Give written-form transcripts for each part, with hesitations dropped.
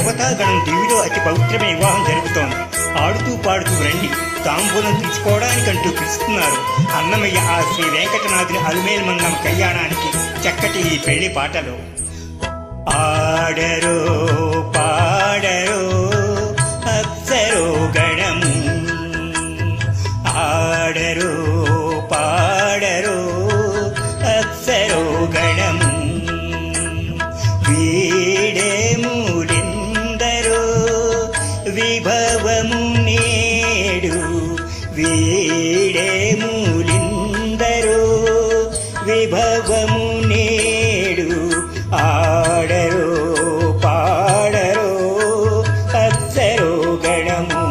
దేవతాగణం దివిలో అతి పవిత్రమైన వివాహం జరుగుతోంది. ఆడుతూ పాడుతూ రండి, తాంబూలం తీసుకోవడానికంటూ పిలుస్తున్నారు అన్నమయ్య ఆ శ్రీ వెంకటనాథుని అలుమేలు మంగమ్మ కళ్యాణానికి చక్కటి ఈ పెళ్లి పాటలు. ఆడరో పాడరో అప్సరో గణము, ఆడరో పాడరో అప్సరో గణము, వీడేముడెందరో విభవము నేడు, వీడేములిందరో విభవము నేడు, ఆడరో పాడరో అప్సరో గణము,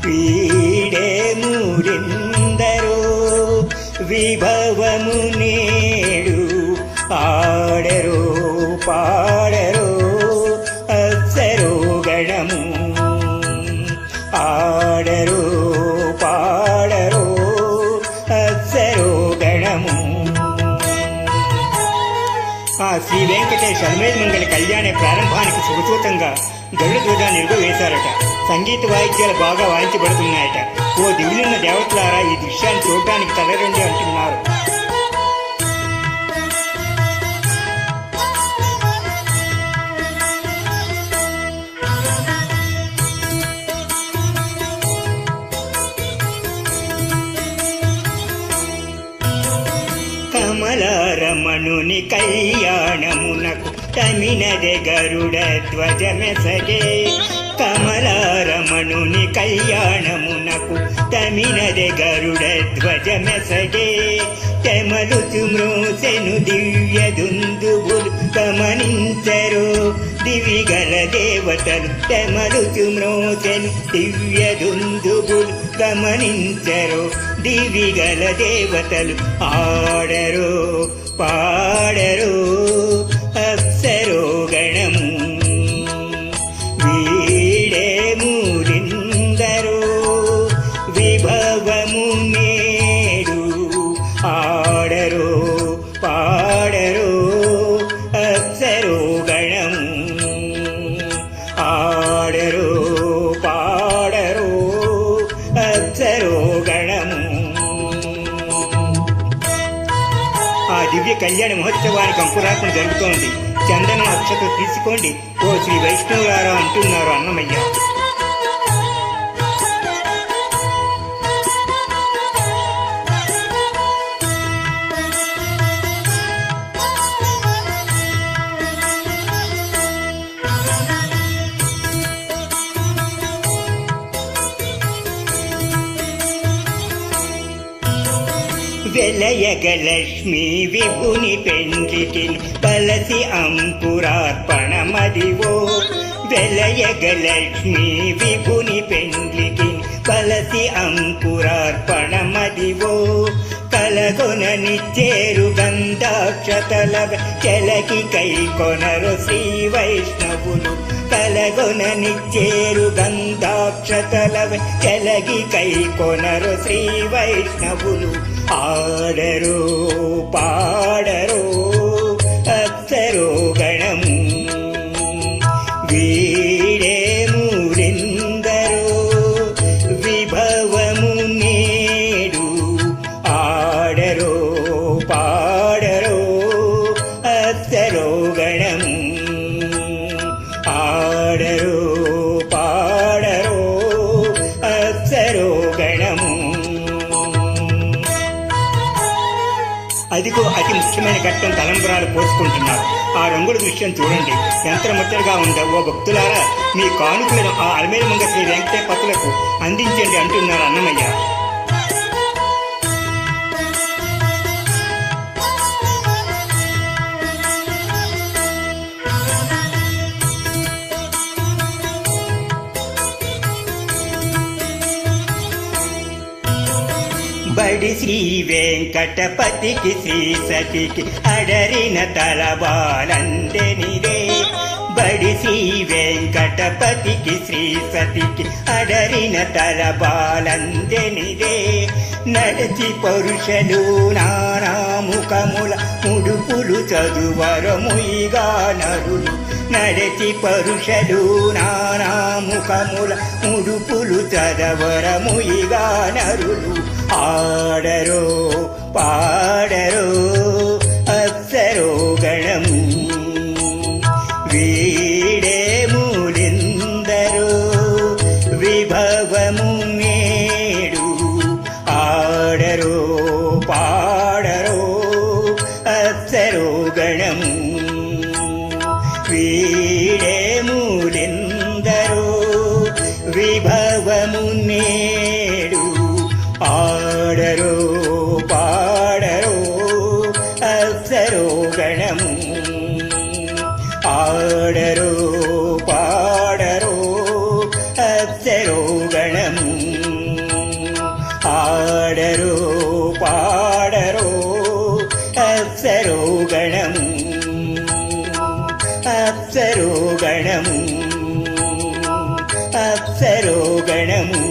వీడేములిందరో విభవము నేడు, ఆడరో పాడరో అప్సరో గణము, ఆడరో పాడరో అప్సరో గణము. ఆ శ్రీ వెంకటేశ్ అలుమేలు మంగళ కళ్యాణ ప్రారంభానికి శుభసూతంగా గరుడ ధ్వజాన్ని ఎగురవేశారట. సంగీత వాయిద్యాలు బాగా వాయించబడుతున్నాయట. ఓ దివిలున్న దేవతలారా, ఈ దృశ్యాన్ని చూడటానికి తలరండి అంటున్నారు. కమలారమణుని కళ్యాణమునకు తమినదే గరుడ ధ్వజమెసగే, కమలారమణుని కళ్యాణమునకు తమినదే గరుడ ధ్వజమెసగే, తెమలుచు మ్రోసెను దివ్య దుందుబులు గమనించరు దివిగల దేవతలు, తెమలుచు మ్రోసెను దివ్య దుందుబులు గమనించరు దివిగల దేవతలు, ఆడరో పాడరో అప్సరో గణము, వీడేములిందరో విభవము నేడు, ఆడరో పాడరో అప్సరో గణము, ఆడరో పాడరో అప్సరో గణము. ఆ దివ్య కళ్యాణ మహోత్సవానికి అంకురార్పణ జరుగుతోంది. చందనం అక్షతలు తీసుకోండి ఓ శ్రీ వైష్ణవులారా అంటున్నారు అన్నమయ్య. వెలయగలక్ష్మి విభుని పెండ్లికి పలసి అంకురార్పణమదివో, వెలయగలక్ష్మి విభుని పెండ్లికి పలసి అంకురార్పణమదివో, కలగొననిచ్చేరు గంధాక్షతల చెలకి కై కొనరు శ్రీ వైష్ణవులు, కలగొననిచ్చేరు గంధాక్షతల చెలకి కై కొనరు శ్రీ వైష్ణవులు, ఆడరో పాడరో అప్సరో గణము, వీడేములిందరో విభవము నేడు, ఆడరో పాడరో అప్సరో గణము, ఆడరో పాడరో అప్సరో గణము. అదిగో అతి ముఖ్యమైన ఘట్టం తలంబరాలు పోసుకుంటున్నారు. ఆ రంగుల దృశ్యం చూడండి, ఎంత ముచ్చటగా ఉందో. ఓ భక్తులారా, మీ కానుకలను ఆ అలుమేలు మంగ శ్రీ వెంకటేపతులకు అందించండి అంటున్నారు అన్నమయ్య. బడి శ్రీ వెంకటపతికి శ్రీ సతికి అడరిన తలబాలందెనిదే, బడి శ్రీ వెంకటపతికి శ్రీ సతికి అడరిన తలబాలందెనిదే, నడచి పరుషలు నానాముఖముల ముడుపులు చదువరముయిగా నరులు, నడచి పరుషలు నానాముఖముల ముడుపులు చదవరముయిగా నరులు ఆడరో పాడరో అప్సరో గణము వీడేములిందరో విభవము నేడు ఆడరో పాడరో అప్సరో గణము వీడేములిందరో విభవము నేడు ఆడరో పాడరో అప్సరో గణము ఆడరో పాడరో అప్సరో గణము ఆడరో పాడరో అప్సరో గణము అప్సరో గణము అప్సరో గణము